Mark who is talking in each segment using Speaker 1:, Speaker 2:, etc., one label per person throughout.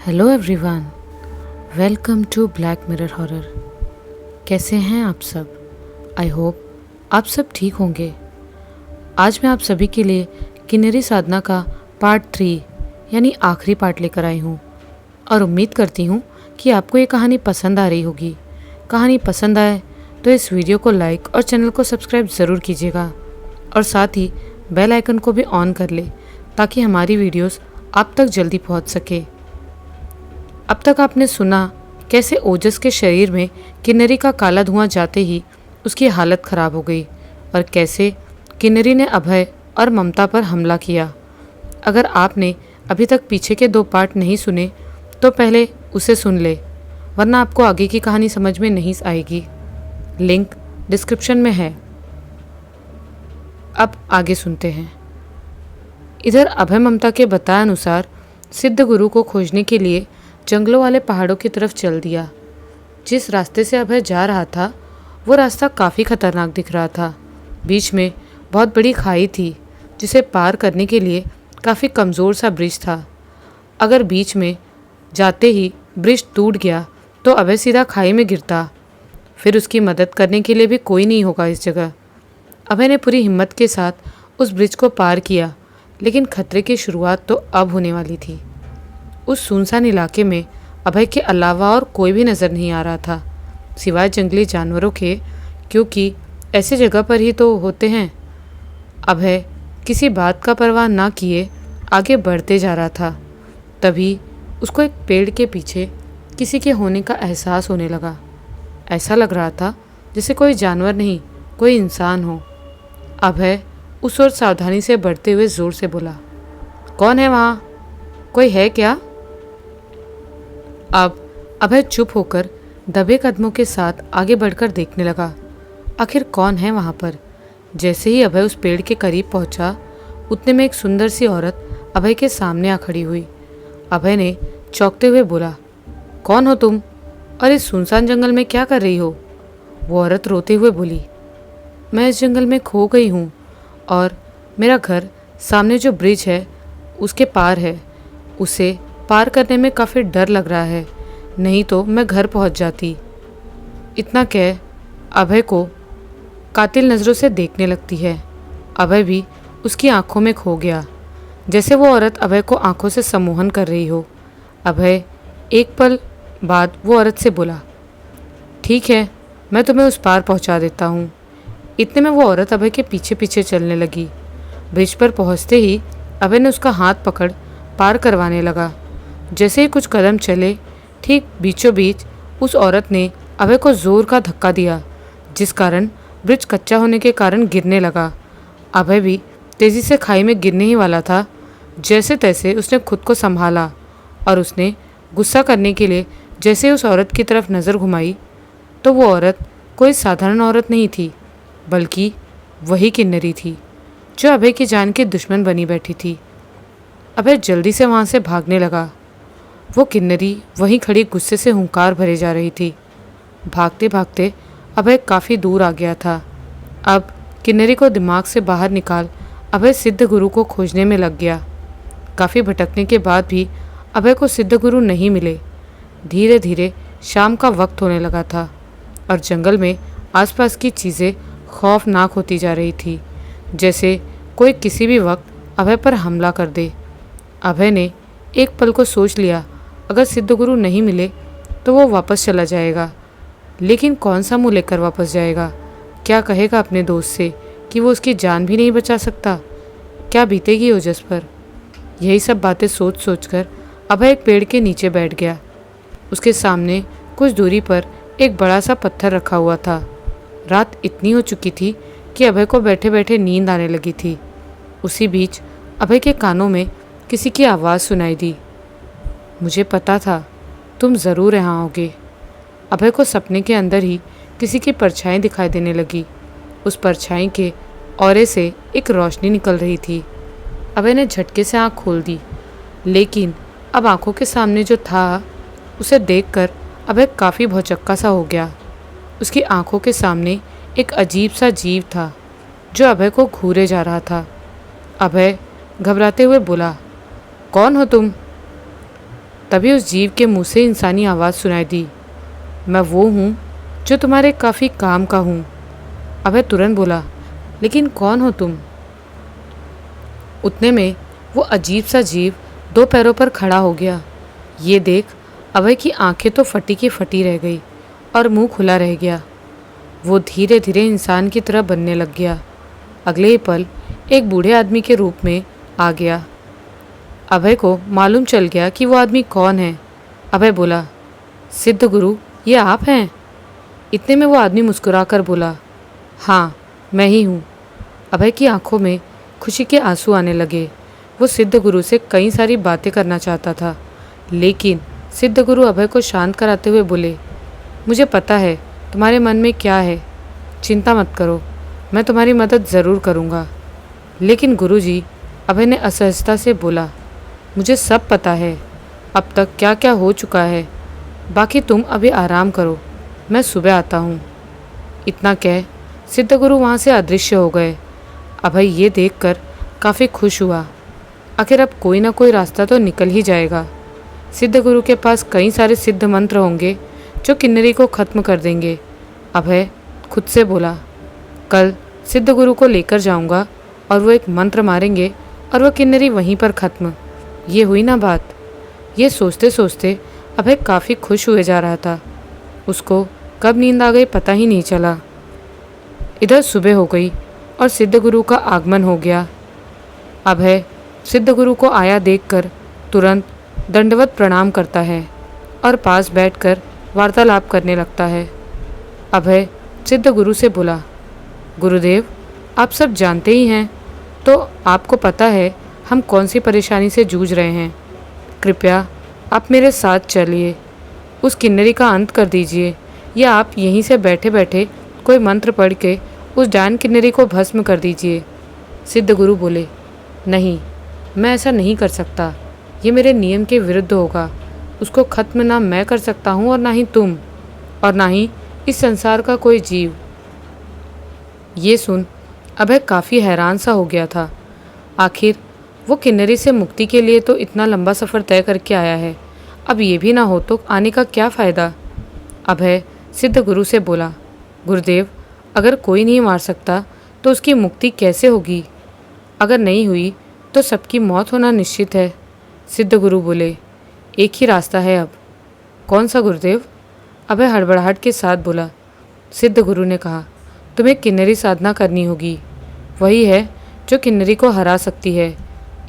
Speaker 1: Hello everyone, welcome to Black Mirror horror. कैसे हैं आप सब? आई होप आप सब ठीक होंगे। आज मैं आप सभी के लिए किन्नरी साधना का पार्ट 3 यानी आखिरी पार्ट लेकर आई हूँ और उम्मीद करती हूँ कि आपको ये कहानी पसंद आ रही होगी। कहानी पसंद आए तो इस वीडियो को लाइक और चैनल को सब्सक्राइब ज़रूर कीजिएगा और साथ ही बेल आइकन को भी ऑन कर ले ताकि हमारी वीडियोस आप तक जल्दी पहुँच सके। अब तक आपने सुना कैसे ओजस के शरीर में किन्नरी का काला धुआं जाते ही उसकी हालत खराब हो गई और कैसे किन्नरी ने अभय और ममता पर हमला किया। अगर आपने अभी तक पीछे के 2 पार्ट नहीं सुने तो पहले उसे सुन ले, वरना आपको आगे की कहानी समझ में नहीं आएगी। लिंक डिस्क्रिप्शन में है। अब आगे सुनते हैं। इधर अभय ममता के बताए अनुसार सिद्ध गुरु को खोजने के लिए जंगलों वाले पहाड़ों की तरफ चल दिया। जिस रास्ते से अभय जा रहा था वो रास्ता काफ़ी खतरनाक दिख रहा था। बीच में बहुत बड़ी खाई थी जिसे पार करने के लिए काफ़ी कमज़ोर सा ब्रिज था। अगर बीच में जाते ही ब्रिज टूट गया तो अभय सीधा खाई में गिरता, फिर उसकी मदद करने के लिए भी कोई नहीं होगा इस जगह। अभय ने पूरी हिम्मत के साथ उस ब्रिज को पार किया, लेकिन खतरे की शुरुआत तो अब होने वाली थी। उस सुनसान इलाके में अभय के अलावा और कोई भी नज़र नहीं आ रहा था सिवाय जंगली जानवरों के, क्योंकि ऐसी जगह पर ही तो होते हैं। अभय किसी बात का परवाह ना किए आगे बढ़ते जा रहा था। तभी उसको एक पेड़ के पीछे किसी के होने का एहसास होने लगा। ऐसा लग रहा था जैसे कोई जानवर नहीं, कोई इंसान हो। अभय उस ओर सावधानी से बढ़ते हुए ज़ोर से बोला, कौन है वहाँ? कोई है क्या? अब अभय चुप होकर दबे कदमों के साथ आगे बढ़कर देखने लगा, आखिर कौन है वहाँ पर। जैसे ही अभय उस पेड़ के करीब पहुँचा, उतने में एक सुंदर सी औरत अभय के सामने आ खड़ी हुई। अभय ने चौंकते हुए बोला, कौन हो तुम और इस सुनसान जंगल में क्या कर रही हो? वो औरत रोते हुए बोली, मैं इस जंगल में खो गई हूँ और मेरा घर सामने जो ब्रिज है उसके पार है। उसे पार करने में काफ़ी डर लग रहा है, नहीं तो मैं घर पहुंच जाती। इतना कह अभय को कातिल नज़रों से देखने लगती है। अभय भी उसकी आंखों में खो गया, जैसे वो औरत अभय को आंखों से सम्मोहन कर रही हो। अभय एक पल बाद वो औरत से बोला, ठीक है, मैं तुम्हें उस पार पहुंचा देता हूँ। इतने में वो औरत अभय के पीछे पीछे चलने लगी। ब्रिज पर पहुँचते ही अभय ने उसका हाथ पकड़ पार करवाने लगा। जैसे ही कुछ कदम चले, ठीक बीचों बीच उस औरत ने अभय को जोर का धक्का दिया, जिस कारण ब्रिज कच्चा होने के कारण गिरने लगा। अभय भी तेज़ी से खाई में गिरने ही वाला था। जैसे तैसे उसने खुद को संभाला और उसने गुस्सा करने के लिए जैसे उस औरत की तरफ नज़र घुमाई तो वो औरत कोई साधारण औरत नहीं थी, बल्कि वही किन्नरी थी जो अभय की जान की दुश्मन बनी बैठी थी। अभय जल्दी से वहाँ से भागने लगा। वो किन्नरी वहीं खड़ी गुस्से से हुंकार भरे जा रही थी। भागते भागते अभय काफ़ी दूर आ गया था। अब किन्नरी को दिमाग से बाहर निकाल अभय सिद्ध गुरु को खोजने में लग गया। काफ़ी भटकने के बाद भी अभय को सिद्ध गुरु नहीं मिले। धीरे धीरे शाम का वक्त होने लगा था और जंगल में आसपास की चीज़ें खौफनाक होती जा रही थी, जैसे कोई किसी भी वक्त अभय पर हमला कर दे। अभय ने एक पल को सोच लिया, अगर सिद्ध गुरु नहीं मिले तो वो वापस चला जाएगा, लेकिन कौन सा मुँह लेकर वापस जाएगा? क्या कहेगा अपने दोस्त से कि वो उसकी जान भी नहीं बचा सकता? क्या बीतेगी ओजस पर? यही सब बातें सोच सोचकर अभय एक पेड़ के नीचे बैठ गया। उसके सामने कुछ दूरी पर एक बड़ा सा पत्थर रखा हुआ था। रात इतनी हो चुकी थी कि अभय को बैठे बैठे नींद आने लगी थी। उसी बीच अभय के कानों में किसी की आवाज़ सुनाई दी, मुझे पता था तुम ज़रूर यहाँ आओगे। अभय को सपने के अंदर ही किसी की परछाई दिखाई देने लगी। उस परछाई के औरे से एक रोशनी निकल रही थी। अभय ने झटके से आँख खोल दी, लेकिन अब आंखों के सामने जो था उसे देखकर अभय काफ़ी भौचक्का सा हो गया। उसकी आंखों के सामने एक अजीब सा जीव था जो अभय को घूरे जा रहा था। अभय घबराते हुए बोला, कौन हो तुम? तभी उस जीव के मुंह से इंसानी आवाज़ सुनाई दी, मैं वो हूँ जो तुम्हारे काफ़ी काम का हूँ। अभय तुरंत बोला, लेकिन कौन हो तुम? उतने में वो अजीब सा जीव 2 पैरों पर खड़ा हो गया। ये देख अभय की आंखें तो फटी की फटी रह गई और मुंह खुला रह गया। वो धीरे धीरे इंसान की तरह बनने लग गया। अगले ही पल एक बूढ़े आदमी के रूप में आ गया। अभय को मालूम चल गया कि वो आदमी कौन है। अभय बोला, सिद्ध गुरु, ये आप हैं? इतने में वो आदमी मुस्कुराकर बोला, हाँ मैं ही हूँ। अभय की आंखों में खुशी के आंसू आने लगे। वो सिद्ध गुरु से कई सारी बातें करना चाहता था, लेकिन सिद्ध गुरु अभय को शांत कराते हुए बोले, मुझे पता है तुम्हारे मन में क्या है, चिंता मत करो, मैं तुम्हारी मदद ज़रूर करूँगा। लेकिन गुरुजी, अभय ने असहजता से बोला, मुझे सब पता है, अब तक क्या क्या हो चुका है, बाकी तुम अभी आराम करो, मैं सुबह आता हूँ। इतना कह सिद्ध गुरु वहाँ से अदृश्य हो गए। अभय ये देखकर काफ़ी खुश हुआ। आखिर अब कोई ना कोई रास्ता तो निकल ही जाएगा। सिद्ध गुरु के पास कई सारे सिद्ध मंत्र होंगे जो किन्नरी को ख़त्म कर देंगे। अभय खुद से बोला, कल सिद्ध गुरु को लेकर जाऊंगा और वो एक मंत्र मारेंगे और वह किन्नरी वहीं पर ख़त्म। ये हुई ना बात। ये सोचते सोचते अभय काफ़ी खुश हुए जा रहा था। उसको कब नींद आ गई पता ही नहीं चला। इधर सुबह हो गई और सिद्ध गुरु का आगमन हो गया। अभय सिद्ध गुरु को आया देखकर तुरंत दंडवत प्रणाम करता है और पास बैठकर वार्तालाप करने लगता है। अभय सिद्ध गुरु से बोला, गुरुदेव, आप सब जानते ही हैं, तो आपको पता है हम कौन सी परेशानी से जूझ रहे हैं। कृपया आप मेरे साथ चलिए, उस किन्नरी का अंत कर दीजिए, या आप यहीं से बैठे बैठे कोई मंत्र पढ़ के उस डायन किन्नरी को भस्म कर दीजिए। सिद्ध गुरु बोले, नहीं, मैं ऐसा नहीं कर सकता, ये मेरे नियम के विरुद्ध होगा। उसको ख़त्म ना मैं कर सकता हूँ और ना ही तुम, और ना ही इस संसार का कोई जीव। ये सुन अभय काफ़ी हैरान सा हो गया था। आखिर वो किन्नरी से मुक्ति के लिए तो इतना लंबा सफ़र तय करके आया है, अब ये भी ना हो तो आने का क्या फ़ायदा। अभय सिद्ध गुरु से बोला, गुरुदेव, अगर कोई नहीं मार सकता तो उसकी मुक्ति कैसे होगी? अगर नहीं हुई तो सबकी मौत होना निश्चित है। सिद्ध गुरु बोले, एक ही रास्ता है अब। कौन सा गुरुदेव? अभय हड़बड़ाहट के साथ बोला। सिद्ध गुरु ने कहा, तुम्हें किन्नरी साधना करनी होगी, वही है जो किन्नरी को हरा सकती है।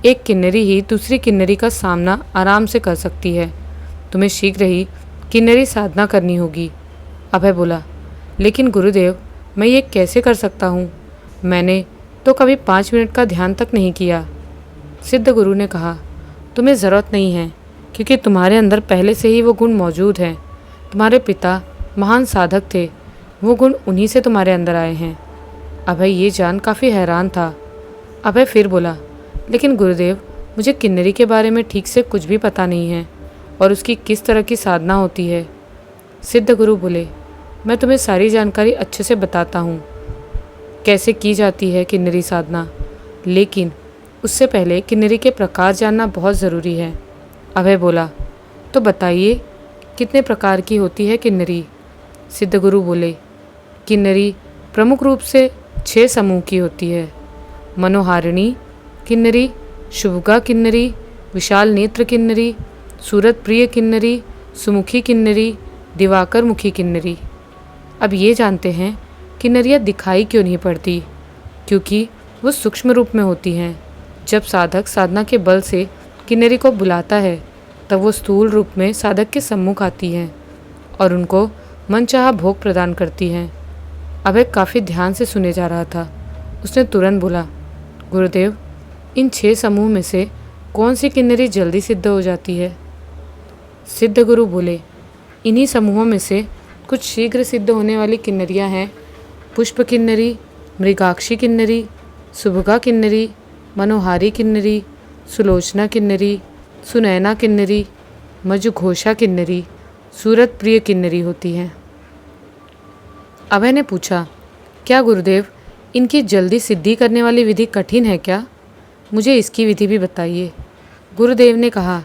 Speaker 1: एक किन्नरी ही दूसरी किन्नरी का सामना आराम से कर सकती है। तुम्हें शीघ्र ही किन्नरी साधना करनी होगी। अभय बोला, लेकिन गुरुदेव, मैं ये कैसे कर सकता हूँ? मैंने तो कभी 5 मिनट का ध्यान तक नहीं किया। सिद्ध गुरु ने कहा, तुम्हें ज़रूरत नहीं है, क्योंकि तुम्हारे अंदर पहले से ही वो गुण मौजूद हैं। तुम्हारे पिता महान साधक थे, वो गुण उन्हीं से तुम्हारे अंदर आए हैं। अभय ये जान काफ़ी हैरान था। अभय फिर बोला, लेकिन गुरुदेव, मुझे किन्नरी के बारे में ठीक से कुछ भी पता नहीं है और उसकी किस तरह की साधना होती है। सिद्ध गुरु बोले, मैं तुम्हें सारी जानकारी अच्छे से बताता हूँ कैसे की जाती है किन्नरी साधना, लेकिन उससे पहले किन्नरी के प्रकार जानना बहुत ज़रूरी है। अभय बोला, तो बताइए कितने प्रकार की होती है किन्नरी? सिद्ध गुरु बोले, किन्नरी प्रमुख रूप से 6 समूह की होती है। मनोहारिणी किन्नरी, शुभगा किन्नरी, विशाल नेत्र किन्नरी, सूरत प्रिय किन्नरी, सुमुखी किन्नरी, दिवाकर मुखी किन्नरी। अब ये जानते हैं किन्नरियाँ दिखाई क्यों नहीं पड़ती, क्योंकि वो सूक्ष्म रूप में होती हैं। जब साधक साधना के बल से किन्नरी को बुलाता है तब वो स्थूल रूप में साधक के सम्मुख आती हैं और उनको मनचाहा भोग प्रदान करती हैं। अभय काफ़ी ध्यान से सुने जा रहा था। उसने तुरंत बोला, गुरुदेव, इन 6 समूह में से कौन सी किन्नरी जल्दी सिद्ध हो जाती है? सिद्ध गुरु बोले, इन्हीं समूहों में से कुछ शीघ्र सिद्ध होने वाली किन्नरियाँ हैं पुष्प किन्नरी, मृगाक्षी किन्नरी, सुभगा किन्नरी, मनोहारी किन्नरी, सुलोचना किन्नरी, सुनैना किन्नरी, मजुघोषा किन्नरी, सूरत प्रिय किन्नरी होती हैं। अभय ने पूछा, क्या गुरुदेव, इनकी जल्दी सिद्धि करने वाली विधि कठिन है क्या? मुझे इसकी विधि भी बताइए। गुरुदेव ने कहा,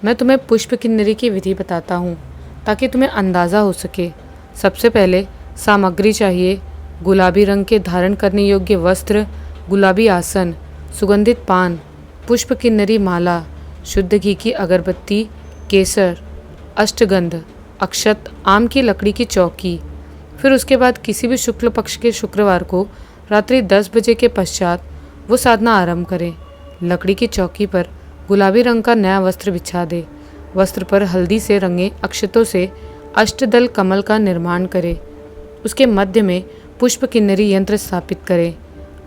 Speaker 1: मैं तुम्हें पुष्प किन्नरी की विधि बताता हूँ ताकि तुम्हें अंदाज़ा हो सके। सबसे पहले सामग्री चाहिए: गुलाबी रंग के धारण करने योग्य वस्त्र, गुलाबी आसन, सुगंधित पान, पुष्प किन्नरी माला, शुद्ध घी की अगरबत्ती, केसर, अष्टगंध, अक्षत, आम की लकड़ी की चौकी। फिर उसके बाद किसी भी शुक्ल पक्ष के शुक्रवार को रात्रि 10 बजे के पश्चात वो साधना आरंभ करें। लकड़ी की चौकी पर गुलाबी रंग का नया वस्त्र बिछा दे। वस्त्र पर हल्दी से रंगे अक्षतों से अष्टदल कमल का निर्माण करें। उसके मध्य में पुष्प किन्नरी यंत्र स्थापित करें।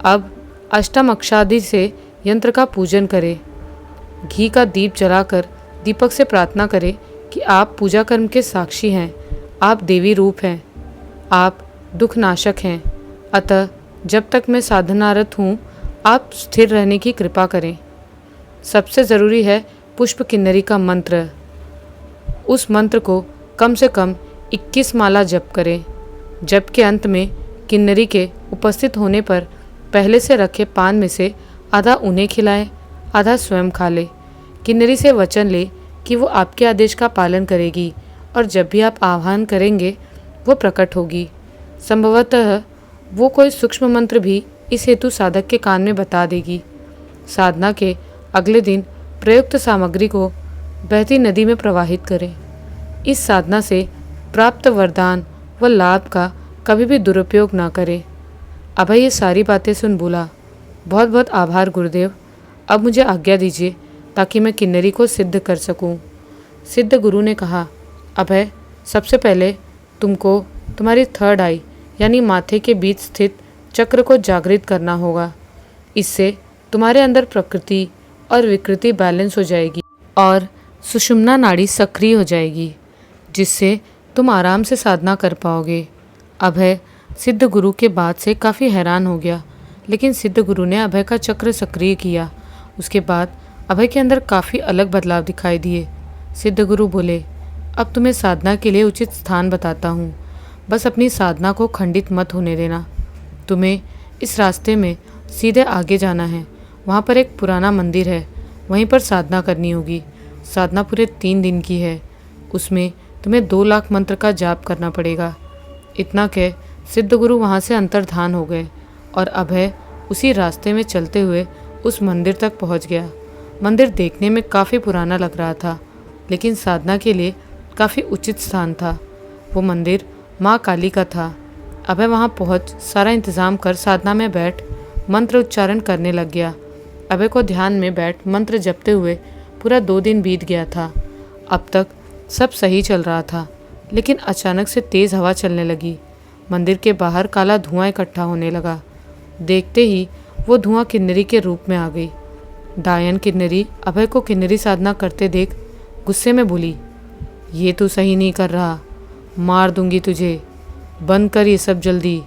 Speaker 1: अब अष्टम अक्षादि से यंत्र का पूजन करें। घी का दीप जलाकर दीपक से प्रार्थना करें कि आप पूजा कर्म के साक्षी हैं, आप देवी रूप हैं, आप दुख नाशक हैं। अतः जब तक मैं साधनारत हूँ, आप स्थिर रहने की कृपा करें। सबसे ज़रूरी है पुष्प किन्नरी का मंत्र। उस मंत्र को कम से कम 21 माला जप करें। जप के अंत में किन्नरी के उपस्थित होने पर पहले से रखे पान में से आधा उन्हें खिलाएं, आधा स्वयं खा ले। किन्नरी से वचन ले कि वो आपके आदेश का पालन करेगी और जब भी आप आह्वान करेंगे वो प्रकट होगी। संभवतः वो कोई सूक्ष्म मंत्र भी इस हेतु साधक के कान में बता देगी। साधना के अगले दिन प्रयुक्त सामग्री को बहती नदी में प्रवाहित करें। इस साधना से प्राप्त वरदान व लाभ का कभी भी दुरुपयोग ना करें। अभय ये सारी बातें सुन बोला, बहुत बहुत आभार गुरुदेव, अब मुझे आज्ञा दीजिए ताकि मैं किन्नरी को सिद्ध कर सकूं। सिद्ध गुरु ने कहा, अभय, सबसे पहले तुमको तुम्हारी थर्ड आई यानी माथे के बीच स्थित चक्र को जागृत करना होगा। इससे तुम्हारे अंदर प्रकृति और विकृति बैलेंस हो जाएगी और सुषुम्ना नाड़ी सक्रिय हो जाएगी, जिससे तुम आराम से साधना कर पाओगे। अभय सिद्ध गुरु के बात से काफ़ी हैरान हो गया, लेकिन सिद्ध गुरु ने अभय का चक्र सक्रिय किया। उसके बाद अभय के अंदर काफ़ी अलग बदलाव दिखाई दिए। सिद्ध गुरु बोले, अब तुम्हें साधना के लिए उचित स्थान बताता हूँ, बस अपनी साधना को खंडित मत होने देना। तुम्हें इस रास्ते में सीधे आगे जाना है। वहाँ पर एक पुराना मंदिर है, वहीं पर साधना करनी होगी। साधना पूरे 3 दिन की है। उसमें तुम्हें 2 लाख मंत्र का जाप करना पड़ेगा। इतना कह सिद्ध गुरु वहाँ से अंतर्धान हो गए और अभय उसी रास्ते में चलते हुए उस मंदिर तक पहुँच गया। मंदिर देखने में काफ़ी पुराना लग रहा था, लेकिन साधना के लिए काफ़ी उचित स्थान था। वो मंदिर माँ काली का था। अभय वहाँ पहुँच सारा इंतज़ाम कर साधना में बैठ मंत्र उच्चारण करने लग गया। अभय को ध्यान में बैठ मंत्र जपते हुए पूरा 2 दिन बीत गया था। अब तक सब सही चल रहा था, लेकिन अचानक से तेज़ हवा चलने लगी। मंदिर के बाहर काला धुआं इकट्ठा होने लगा। देखते ही वो धुआं किन्नरी के रूप में आ गई। दायन किन्नरी अभय को किन्नरी साधना करते देख गुस्से में बोली, ये तू सही नहीं कर रहा, मार दूंगी तुझे, बंद कर ये सब जल्दी।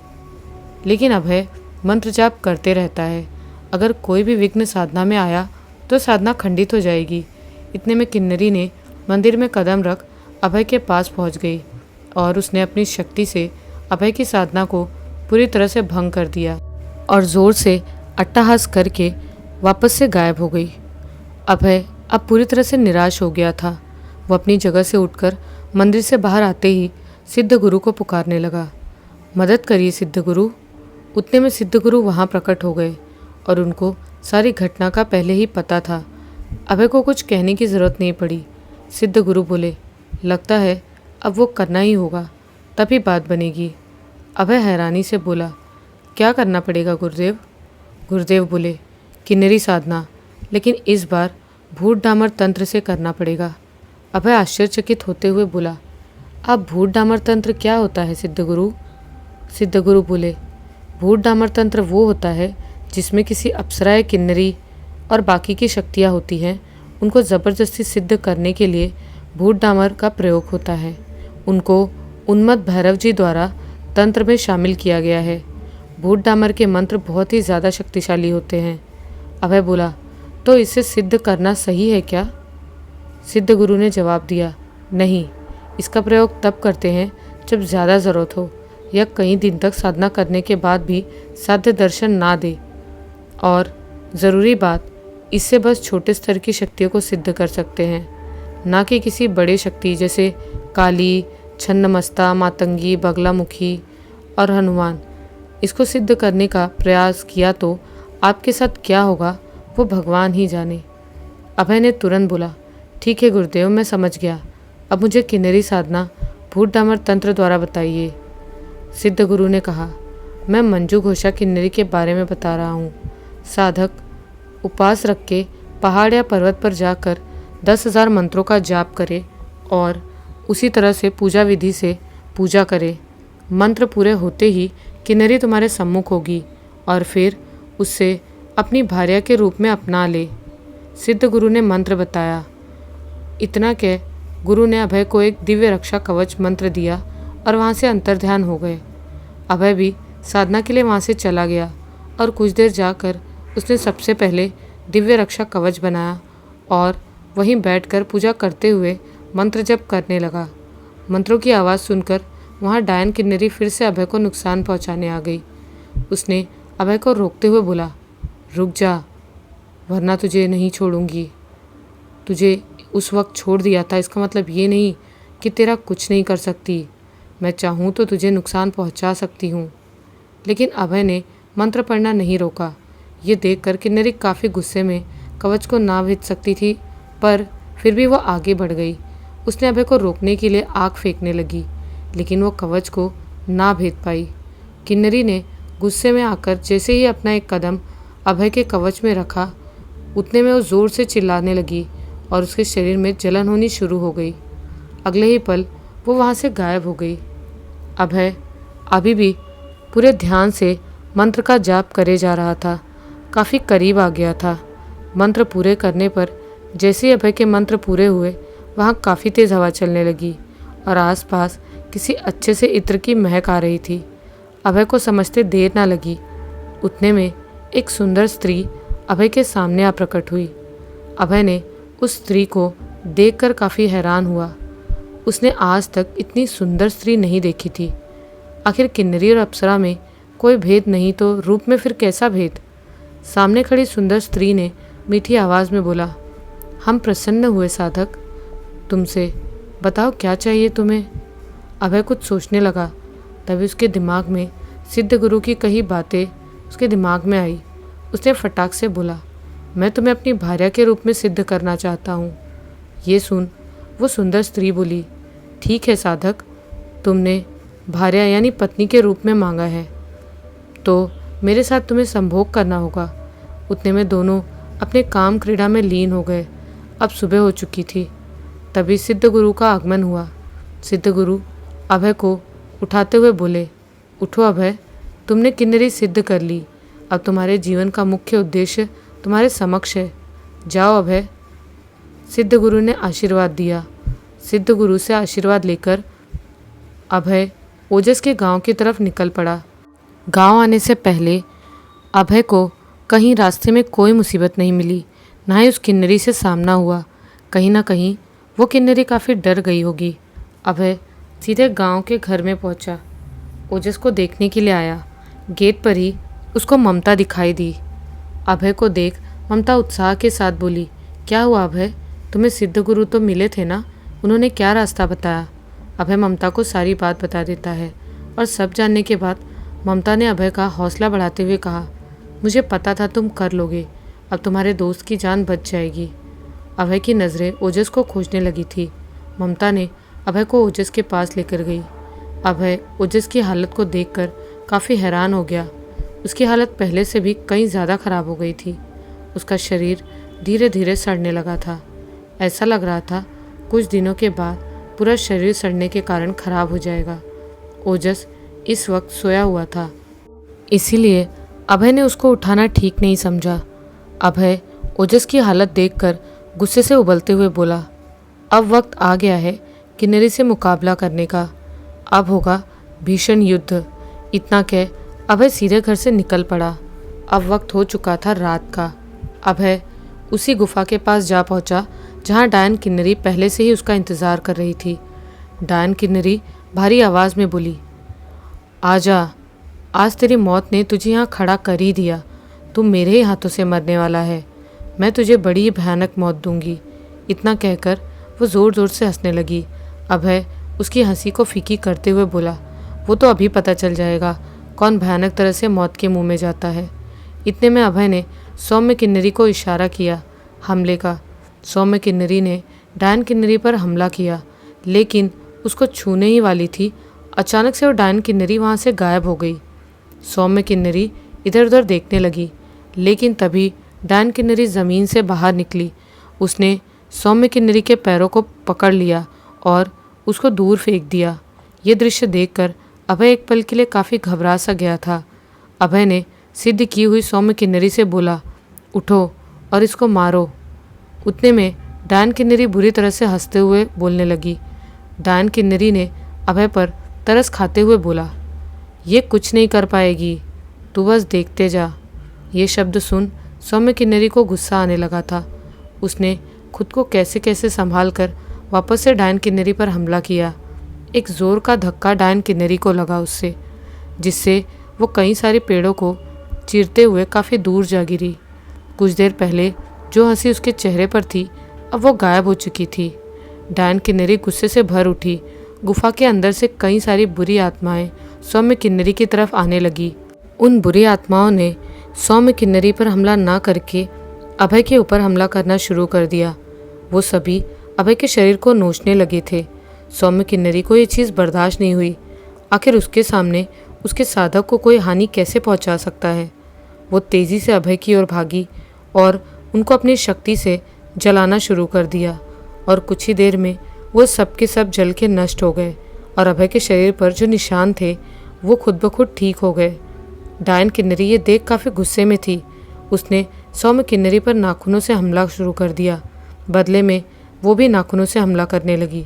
Speaker 1: लेकिन अभय मंत्र जाप करते रहता है। अगर कोई भी विघ्न साधना में आया तो साधना खंडित हो जाएगी। इतने में किन्नरी ने मंदिर में कदम रख अभय के पास पहुंच गई और उसने अपनी शक्ति से अभय की साधना को पूरी तरह से भंग कर दिया और ज़ोर से अट्टहास करके वापस से गायब हो गई। अभय अब पूरी तरह से निराश हो गया था। वो अपनी जगह से उठकर मंदिर से बाहर आते ही सिद्ध गुरु को पुकारने लगा, मदद करिए सिद्ध गुरु। उतने में सिद्ध गुरु वहाँ प्रकट हो गए और उनको सारी घटना का पहले ही पता था। अभय को कुछ कहने की ज़रूरत नहीं पड़ी। सिद्ध गुरु बोले, लगता है अब वो करना ही होगा, तभी बात बनेगी। अभय हैरानी से बोला, क्या करना पड़ेगा गुरुदेव? गुरुदेव बोले, किन्नरी साधना, लेकिन इस बार भूत डामर तंत्र से करना पड़ेगा। अभय आश्चर्यचकित होते हुए बोला, अब भूत डामर तंत्र क्या होता है सिद्ध गुरु? सिद्ध गुरु बोले, भूत डामर तंत्र वो होता है जिसमें किसी अप्सरा या किन्नरी और बाकी की शक्तियाँ होती हैं। उनको ज़बरदस्ती सिद्ध करने के लिए भूत डामर का प्रयोग होता है। उनको उन्मत्त भैरव जी द्वारा तंत्र में शामिल किया गया है। भूत डामर के मंत्र बहुत ही ज़्यादा शक्तिशाली होते हैं। अभय बोला, तो इसे सिद्ध करना सही है क्या? सिद्ध गुरु ने जवाब दिया, नहीं, इसका प्रयोग तब करते हैं जब ज़्यादा ज़रूरत हो या कई दिन तक साधना करने के बाद भी साध्य दर्शन ना दे। और ज़रूरी बात, इससे बस छोटे स्तर की शक्तियों को सिद्ध कर सकते हैं। ना कि किसी बड़े शक्ति जैसे काली, छन्नमस्ता, मातंगी, बगलामुखी और हनुमान। इसको सिद्ध करने का प्रयास किया तो आपके साथ क्या होगा वो भगवान ही जाने। अभय ने तुरंत बोला, ठीक है गुरुदेव, मैं समझ गया। अब मुझे किन्नरी साधना भूत डामर तंत्र द्वारा बताइए। सिद्ध गुरु ने कहा, मैं मंजू घोषा किन्नरी के बारे में बता रहा हूँ। साधक उपवास रख के पहाड़ या पर्वत पर जाकर 10,000 मंत्रों का जाप करे और उसी तरह से पूजा विधि से पूजा करे। मंत्र पूरे होते ही किन्नरी तुम्हारे सम्मुख होगी और फिर उससे अपनी भार्या के रूप में अपना ले। सिद्ध गुरु ने मंत्र बताया। इतना कह गुरु ने अभय को एक दिव्य रक्षा कवच मंत्र दिया और वहाँ से अंतर्ध्यान हो गए। अभय भी साधना के लिए वहाँ से चला गया और कुछ देर जाकर उसने सबसे पहले दिव्य रक्षा कवच बनाया और वहीं बैठकर पूजा करते हुए मंत्र जप करने लगा। मंत्रों की आवाज़ सुनकर वहाँ डायन किन्नरी फिर से अभय को नुकसान पहुँचाने आ गई। उसने अभय को रोकते हुए बोला, रुक जा, वरना तुझे नहीं छोड़ूंगी। तुझे उस वक्त छोड़ दिया था, इसका मतलब ये नहीं कि तेरा कुछ नहीं कर सकती। मैं चाहूँ तो तुझे नुकसान पहुँचा सकती हूँ। लेकिन अभय ने मंत्र पढ़ना नहीं रोका। ये देखकर किन्नरी काफ़ी गुस्से में कवच को ना भेज सकती थी, पर फिर भी वो आगे बढ़ गई। उसने अभय को रोकने के लिए आग फेंकने लगी, लेकिन वो कवच को ना भेद पाई। किन्नरी ने गुस्से में आकर जैसे ही अपना एक कदम अभय के कवच में रखा, उतने में वो ज़ोर से चिल्लाने लगी और उसके शरीर में जलन होनी शुरू हो गई। अगले ही पल वो वहाँ से गायब हो गई। अभय अभी भी पूरे ध्यान से मंत्र का जाप करे जा रहा था। काफ़ी करीब आ गया था। मंत्र पूरे करने पर जैसे ही अभय के मंत्र पूरे हुए, वहाँ काफ़ी तेज़ हवा चलने लगी और आसपास किसी अच्छे से इत्र की महक आ रही थी। अभय को समझते देर ना लगी। उतने में एक सुंदर स्त्री अभय के सामने आ प्रकट हुई। अभय ने उस स्त्री को देखकर काफ़ी हैरान हुआ। उसने आज तक इतनी सुंदर स्त्री नहीं देखी थी। आखिर किन्नरी और अप्सरा में कोई भेद नहीं तो रूप में फिर कैसा भेद। सामने खड़ी सुंदर स्त्री ने मीठी आवाज़ में बोला, हम प्रसन्न हुए साधक, तुमसे बताओ क्या चाहिए तुम्हें। अभय कुछ सोचने लगा। तभी उसके दिमाग में सिद्ध गुरु की कही बातें उसके दिमाग में आई। उसने फटाक से बोला, मैं तुम्हें अपनी भार्या के रूप में सिद्ध करना चाहता हूँ। ये सुन वो सुंदर स्त्री बोली, ठीक है साधक, तुमने भार्या यानी पत्नी के रूप में मांगा है तो मेरे साथ तुम्हें संभोग करना होगा। उतने में दोनों अपने काम क्रीड़ा में लीन हो गए। अब सुबह हो चुकी थी। तभी सिद्ध गुरु का आगमन हुआ। सिद्ध गुरु अभय को उठाते हुए बोले, उठो अभय, तुमने किन्नरी सिद्ध कर ली। अब तुम्हारे जीवन का मुख्य उद्देश्य तुम्हारे समक्ष है। जाओ अभय। सिद्ध गुरु ने आशीर्वाद दिया। सिद्ध गुरु से आशीर्वाद लेकर अभय ओजस के गांव की तरफ निकल पड़ा। गांव आने से पहले अभय को कहीं रास्ते में कोई मुसीबत नहीं मिली, ना ही उस किन्नरी से सामना हुआ। कहीं ना कहीं वो किन्नरी काफ़ी डर गई होगी। अभय सीधे गांव के घर में पहुंचा। ओजस को देखने के लिए आया। गेट पर ही उसको ममता दिखाई दी। अभय को देख ममता उत्साह के साथ बोली, क्या हुआ अभय, तुम्हें सिद्ध गुरु तो मिले थे ना, उन्होंने क्या रास्ता बताया। अभय ममता को सारी बात बता देता है और सब जानने के बाद ममता ने अभय का हौसला बढ़ाते हुए कहा, मुझे पता था तुम कर लोगे, अब तुम्हारे दोस्त की जान बच जाएगी। अभय की नज़रें ओजस को खोजने लगी थी। ममता ने अभय को ओजस के पास लेकर गई। अभय ओजस की हालत को देखकर काफ़ी हैरान हो गया। उसकी हालत पहले से भी कहीं ज़्यादा खराब हो गई थी। उसका शरीर धीरे धीरे सड़ने लगा था। ऐसा लग रहा था कुछ दिनों के बाद पूरा शरीर सड़ने के कारण खराब हो जाएगा। ओजस इस वक्त सोया हुआ था, इसीलिए अभय ने उसको उठाना ठीक नहीं समझा। अभय ओजस की हालत देखकर गुस्से से उबलते हुए बोला, अब वक्त आ गया है किन्नरी से मुकाबला करने का। अब होगा भीषण युद्ध। इतना कह अभय सीधे घर से निकल पड़ा। अब वक्त हो चुका था रात का। अभय उसी गुफा के पास जा पहुंचा जहां डायन किन्नरी पहले से ही उसका इंतज़ार कर रही थी। डायन किन्नरी भारी आवाज़ में बोली, आजा, आज तेरी मौत ने तुझे यहाँ खड़ा कर ही दिया। तू मेरे ही हाथों से मरने वाला है। मैं तुझे बड़ी भयानक मौत दूंगी। इतना कहकर वो ज़ोर ज़ोर से हंसने लगी। अभय उसकी हंसी को फीकी करते हुए बोला, वो तो अभी पता चल जाएगा कौन भयानक तरह से मौत के मुंह में जाता है। इतने में अभय ने सौम्य किन्नरी को इशारा किया हमले का। सौम्य किन्नरी ने डायन किन्नरी पर हमला किया, लेकिन उसको छूने ही वाली थी, अचानक से वो डायन किन्नरी वहाँ से गायब हो गई। सौम्य किन्नरी इधर उधर देखने लगी, लेकिन तभी डायन किन्नरी ज़मीन से बाहर निकली। उसने सौम्य किन्नरी के पैरों को पकड़ लिया और उसको दूर फेंक दिया। ये दृश्य देखकर अभय एक पल के लिए काफ़ी घबरा सा गया था। अभय ने सिद्ध की हुई सौम्य किन्नरी से बोला, उठो और इसको मारो। उतने में डायन किन्नरी बुरी तरह से हंसते हुए बोलने लगी। डायन किन्नरी ने अभय पर तरस खाते हुए बोला, ये कुछ नहीं कर पाएगी, तू बस देखते जा। ये शब्द सुन सौम्य किन्नरी को गुस्सा आने लगा था। उसने खुद को कैसे कैसे संभाल कर वापस से डायन किन्नरी पर हमला किया। एक ज़ोर का धक्का डायन किन्नरी को लगा उससे, जिससे वो कई सारे पेड़ों को चीरते हुए काफ़ी दूर जा गिरी। कुछ देर पहले जो हंसी उसके चेहरे पर थी, अब वो गायब हो चुकी थी। डायन किन्नरी गुस्से से भर उठी। गुफा के अंदर से कई सारी बुरी आत्माएं सौम्य किन्नरी की तरफ आने लगी। उन बुरी आत्माओं ने सौम्य किन्नरी पर हमला ना करके अभय के ऊपर हमला करना शुरू कर दिया। वो सभी अभय के शरीर को नोचने लगे थे। सौम्य किन्नरी को ये चीज़ बर्दाश्त नहीं हुई। आखिर उसके सामने उसके साधक को कोई हानि कैसे पहुंचा सकता है। वो तेज़ी से अभय की ओर भागी और उनको अपनी शक्ति से जलाना शुरू कर दिया, और कुछ ही देर में वो सब के सब जल के नष्ट हो गए और अभय के शरीर पर जो निशान थे वो खुद ब खुद ठीक हो गए। डायन किन्नरी ये देख काफ़ी गुस्से में थी। उसने सौम्य किन्नरी पर नाखूनों से हमला शुरू कर दिया। बदले में वो भी नाखूनों से हमला करने लगी।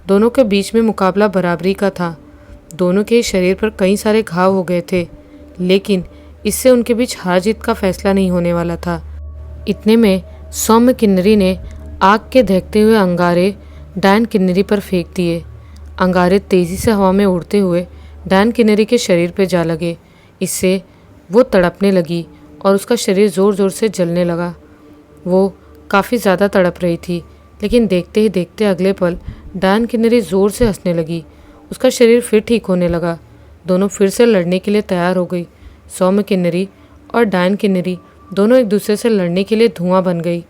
Speaker 1: दोनों के बीच में मुकाबला बराबरी का था। दोनों के शरीर पर कई सारे घाव हो गए थे, लेकिन इससे उनके बीच हार जीत का फैसला नहीं होने वाला था। इतने में सौम्य किन्नरी ने आग के दहकते हुए अंगारे डायन किन्नरी पर फेंक दिए। अंगारे तेज़ी से हवा में उड़ते हुए डायन किन्नरी के शरीर पर जा लगे। इससे वो तड़पने लगी और उसका शरीर ज़ोर ज़ोर से जलने लगा। वो काफ़ी ज़्यादा तड़प रही थी, लेकिन देखते ही देखते अगले पल डायन किन्नरी ज़ोर से हंसने लगी। उसका शरीर फिर ठीक होने लगा। दोनों फिर से लड़ने के लिए तैयार हो गई। सौम्य किन्नरी और डायन किन्नरी दोनों एक दूसरे से लड़ने के लिए धुआं बन गई।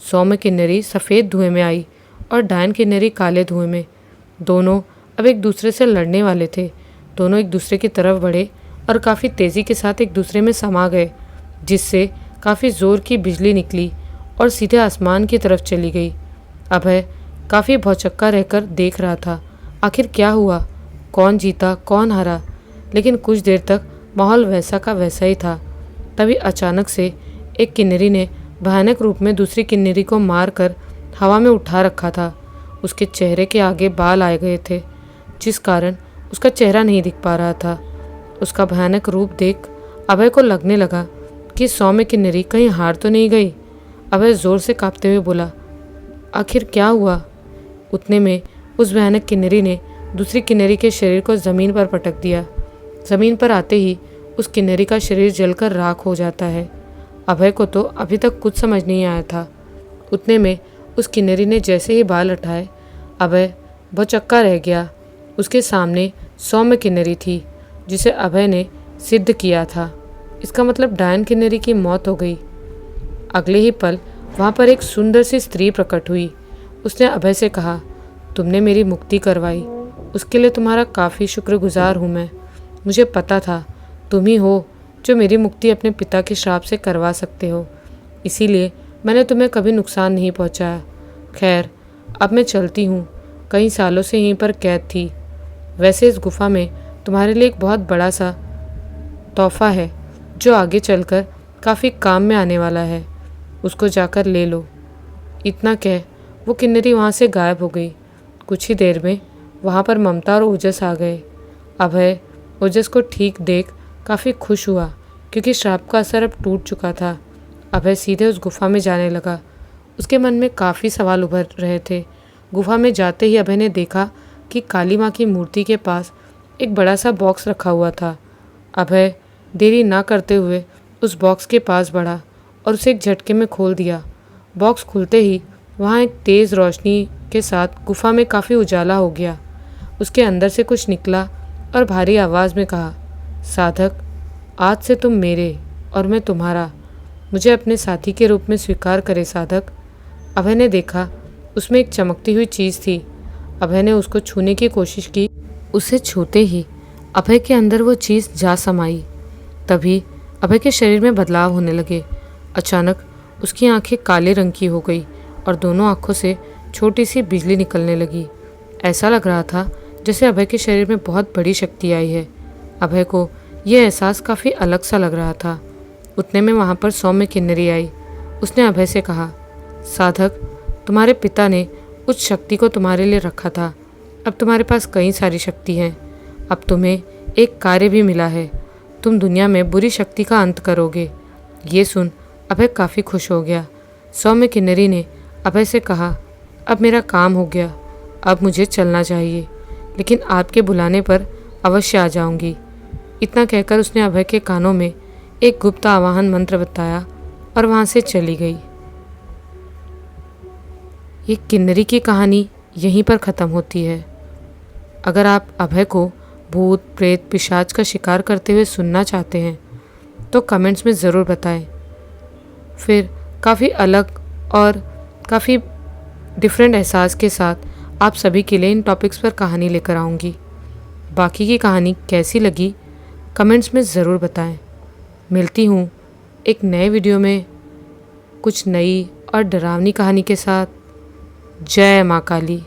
Speaker 1: सौम्य किन्नरी सफ़ेद धुएं में आई और डायन किन्नरी काले धुएं में। दोनों अब एक दूसरे से लड़ने वाले थे। दोनों एक दूसरे की तरफ बढ़े और काफ़ी तेज़ी के साथ एक दूसरे में समा गए, जिससे काफ़ी ज़ोर की बिजली निकली और सीधे आसमान की तरफ चली गई। अभय काफ़ी भौचक्का रहकर देख रहा था, आखिर क्या हुआ, कौन जीता कौन हारा। लेकिन कुछ देर तक माहौल वैसा का वैसा ही था। तभी अचानक से एक किन्नरी ने भयानक रूप में दूसरी किन्नरी को मार कर हवा में उठा रखा था। उसके चेहरे के आगे बाल आए गए थे, जिस कारण उसका चेहरा नहीं दिख पा रहा था। उसका भयानक रूप देख अभय को लगने लगा कि सौम्य किन्नरी कहीं हार तो नहीं गई। अभय ज़ोर से कांपते हुए बोला, आखिर क्या हुआ। उतने में उस भयानक किन्नरी ने दूसरी किन्नरी के शरीर को ज़मीन पर पटक दिया। ज़मीन पर आते ही उस किन्नरी का शरीर जलकर राख हो जाता है। अभय को तो अभी तक कुछ समझ नहीं आया था। उतने में उस किन्नरी ने जैसे ही बाल उठाए, अभय भौचक्का रह गया। उसके सामने सौम्य किन्नरी थी, जिसे अभय ने सिद्ध किया था। इसका मतलब डायन किन्नरी की मौत हो गई। अगले ही पल वहाँ पर एक सुंदर सी स्त्री प्रकट हुई। उसने अभय से कहा, तुमने मेरी मुक्ति करवाई, उसके लिए तुम्हारा काफ़ी शुक्रगुजार हूँ मैं। मुझे पता था तुम ही हो जो मेरी मुक्ति अपने पिता के श्राप से करवा सकते हो, इसीलिए मैंने तुम्हें कभी नुकसान नहीं पहुँचाया। खैर, अब मैं चलती हूँ, कई सालों से यहीं पर कैद थी। वैसे इस गुफा में तुम्हारे लिए एक बहुत बड़ा सा तोहफा है, जो आगे चलकर काफ़ी काम में आने वाला है, उसको जाकर ले लो। इतना कह वो किन्नरी वहाँ से गायब हो गई। कुछ ही देर में वहाँ पर ममता और ओजस आ गए। अभय ओजस को ठीक देख काफ़ी खुश हुआ, क्योंकि श्राप का असर अब टूट चुका था। अभय सीधे उस गुफा में जाने लगा। उसके मन में काफ़ी सवाल उभर रहे थे। गुफा में जाते ही अभय ने देखा कि काली माँ की मूर्ति के पास एक बड़ा सा बॉक्स रखा हुआ था। अभय देरी ना करते हुए उस बॉक्स के पास बढ़ा और उसे एक झटके में खोल दिया। बॉक्स खुलते ही वहाँ एक तेज़ रोशनी के साथ गुफा में काफ़ी उजाला हो गया। उसके अंदर से कुछ निकला और भारी आवाज़ में कहा, साधक, आज से तुम मेरे और मैं तुम्हारा, मुझे अपने साथी के रूप में स्वीकार करे साधक। अभय ने देखा उसमें एक चमकती हुई चीज़ थी। अभय ने उसको छूने की कोशिश की। उसे छूते ही अभय के अंदर वो चीज़ जा समाई। तभी अभय के शरीर में बदलाव होने लगे। अचानक उसकी आंखें काले रंग की हो गई और दोनों आंखों से छोटी सी बिजली निकलने लगी। ऐसा लग रहा था जैसे अभय के शरीर में बहुत बड़ी शक्ति आई है। अभय को यह एहसास काफ़ी अलग सा लग रहा था। उतने में वहाँ पर सौम्य किन्नरी आई। उसने अभय से कहा, साधक, तुम्हारे पिता ने उस शक्ति को तुम्हारे लिए रखा था। अब तुम्हारे पास कई सारी शक्ति हैं। अब तुम्हें एक कार्य भी मिला है। तुम दुनिया में बुरी शक्ति का अंत करोगे। ये सुन अभय काफ़ी खुश हो गया। सौम्य किन्नरी ने अभय से कहा, अब मेरा काम हो गया, अब मुझे चलना चाहिए, लेकिन आपके बुलाने पर अवश्य आ जाऊंगी। इतना कहकर उसने अभय के कानों में एक गुप्त आवाहन मंत्र बताया और वहाँ से चली गई। ये किन्नरी की कहानी यहीं पर ख़त्म होती है। अगर आप अभय को भूत, प्रेत, पिशाच का शिकार करते हुए सुनना चाहते हैं तो कमेंट्स में ज़रूर बताएं। फिर काफ़ी अलग और काफ़ी डिफरेंट एहसास के साथ आप सभी के लिए इन टॉपिक्स पर कहानी लेकर आऊँगी। बाकी की कहानी कैसी लगी कमेंट्स में ज़रूर बताएं। मिलती हूँ एक नए वीडियो में कुछ नई और डरावनी कहानी के साथ। जय माँ काली।